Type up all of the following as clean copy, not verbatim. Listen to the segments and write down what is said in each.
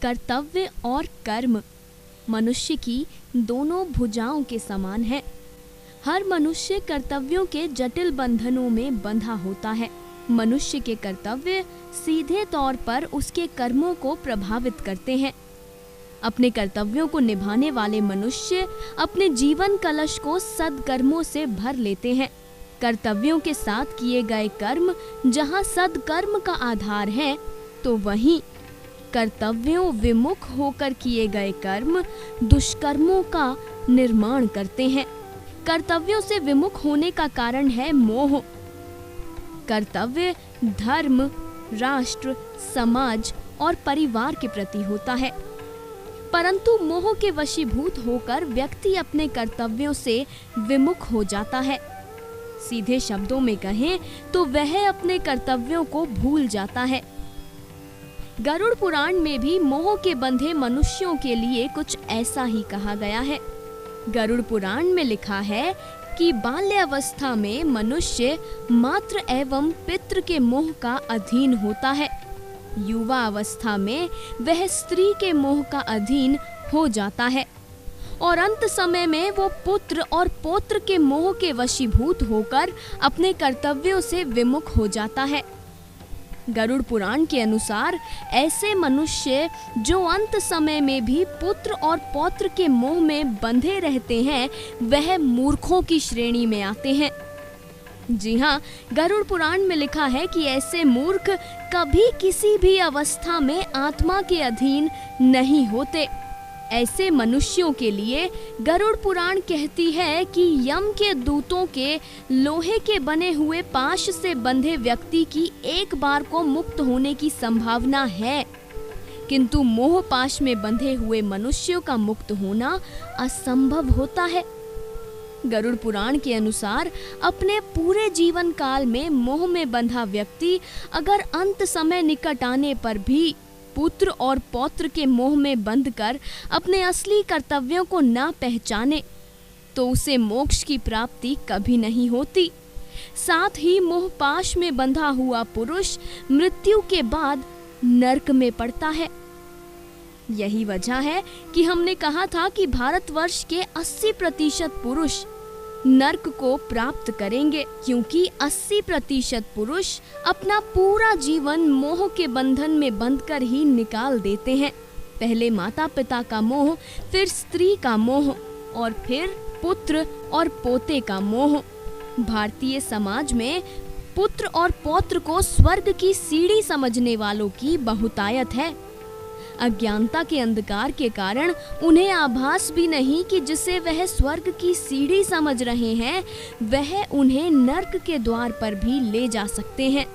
कर्तव्य और कर्म मनुष्य की दोनों भुजाओं के समान है। हर मनुष्य कर्तव्यों के जटिल बंधनों में बंधा होता है। मनुष्य के कर्तव्य सीधे तौर पर उसके कर्मों को प्रभावित करते हैं। अपने कर्तव्यों को निभाने वाले मनुष्य अपने जीवन कलश को सद्कर्मों से भर लेते हैं। कर्तव्यों के साथ किए गए कर्म जहाँ सद्कर्म का आधार है, तो वहीं कर्तव्यों विमुख होकर किए गए कर्म दुष्कर्मों का निर्माण करते हैं। कर्तव्यों से विमुख होने का कारण है मोह। कर्तव्य धर्म, राष्ट्र, समाज और परिवार के प्रति होता है, परंतु मोह के वशीभूत होकर व्यक्ति अपने कर्तव्यों से विमुख हो जाता है। सीधे शब्दों में कहें तो वह अपने कर्तव्यों को भूल जाता है। गरुड़ पुराण में भी मोह के बंधे मनुष्यों के लिए कुछ ऐसा ही कहा गया है। गरुड़ पुराण में लिखा है कि बाल्यावस्था में मनुष्य मातृ एवं पितृ के मोह का अधीन होता है। युवा अवस्था में वह स्त्री के मोह का अधीन हो जाता है और अंत समय में वो पुत्र और पौत्र के मोह के वशीभूत होकर अपने कर्तव्यों से विमुख हो जाता है। गरुड़ पुराण के अनुसार ऐसे मनुष्य जो अंत समय में भी पुत्र और पौत्र के मोह में बंधे रहते हैं, वह मूर्खों की श्रेणी में आते हैं। जी हाँ, गरुड़ पुराण में लिखा है कि ऐसे मूर्ख कभी किसी भी अवस्था में आत्मा के अधीन नहीं होते। ऐसे मनुष्यों के लिए गरुड़ पुराण कहती है कि यम के दूतों के लोहे के बने हुए पाश से बंधे व्यक्ति की एक बार को मुक्त होने की संभावना है, किंतु मोह पाश में बंधे हुए मनुष्यों का मुक्त होना असंभव होता है। गरुड़ पुराण के अनुसार अपने पूरे जीवन काल में मोह में बंधा व्यक्ति अगर अंत समय निकट आने पर भी पुत्र और पौत्र के मोह में बंधकर अपने असली कर्तव्यों को ना पहचाने, तो उसे मोक्ष की प्राप्ति कभी नहीं होती। साथ ही मोह पाश में बंधा हुआ पुरुष मृत्यु के बाद नरक में पड़ता है। यही वजह है कि हमने कहा था कि भारतवर्ष के 80% पुरुष नरक को प्राप्त करेंगे, क्योंकि 80% पुरुष अपना पूरा जीवन मोह के बंधन में बंधकर ही निकाल देते हैं। पहले माता पिता का मोह, फिर स्त्री का मोह और फिर पुत्र और पोते का मोह। भारतीय समाज में पुत्र और पौत्र को स्वर्ग की सीढ़ी समझने वालों की बहुतायत है। अज्ञानता के अंधकार के कारण उन्हें आभास भी नहीं कि जिसे वह स्वर्ग की सीढ़ी समझ रहे हैं, वह उन्हें नर्क के द्वार पर भी ले जा सकते हैं।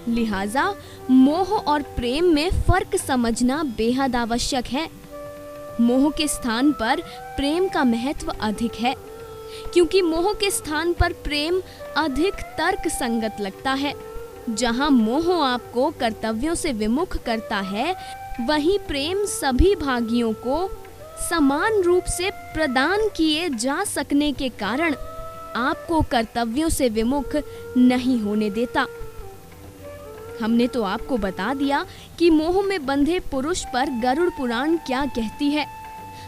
लिहाजा मोह और प्रेम में फर्क समझना बेहद आवश्यक है। मोह के स्थान पर प्रेम का महत्व अधिक है, क्योंकि मोह के स्थान पर प्रेम अधिक तर्क संगत लगता है। जहां मोह आपको कर्तव्यों से विमुख करता है, वहीं प्रेम सभी भागियों को समान रूप से प्रदान किए जा सकने के कारण आपको कर्तव्यों से विमुख नहीं होने देता। हमने तो आपको बता दिया कि मोह में बंधे पुरुष पर गरुड़ पुराण क्या कहती है।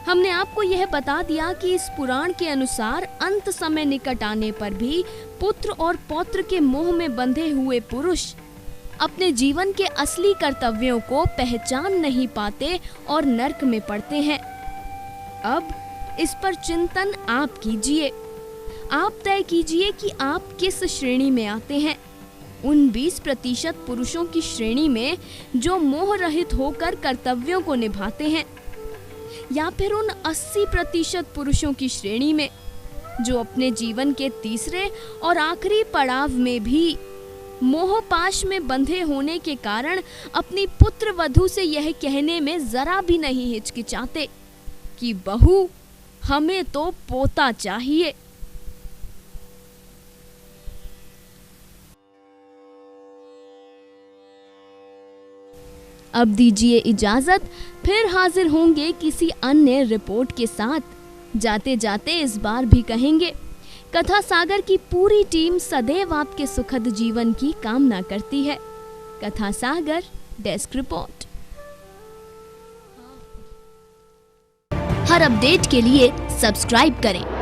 हमने आपको यह बता दिया कि इस पुराण के अनुसार अंत समय निकट आने पर भी पुत्र और पौत्र के मोह में बंधे हुए पुरुष अपने जीवन के असली कर्तव्यों को पहचान नहीं पाते और नरक में पड़ते हैं। अब इस पर चिंतन आप कीजिए। आप तय कीजिए कि आप किस श्रेणी में आते हैं। उन 20% पुरुषों की श्रेणी में जो मोह रहित होकर कर्तव्यों को निभाते हैं, या फिर उन 80% पुरुषों की श्रेणी में जो अपने जीवन के तीसरे और आखिरी पड़ाव में भी मोह पाश में बंधे होने के कारण अपनी पुत्र वधू से यह कहने में जरा भी नहीं हिचकिचाते कि बहू, हमें तो पोता चाहिए। अब दीजिए इजाजत, फिर हाजिर होंगे किसी अन्य रिपोर्ट के साथ। जाते जाते इस बार भी कहेंगे, कथा सागर की पूरी टीम सदैव आपके सुखद जीवन की कामना करती है। कथा सागर डेस्क रिपोर्ट। हर अपडेट के लिए सब्सक्राइब करें।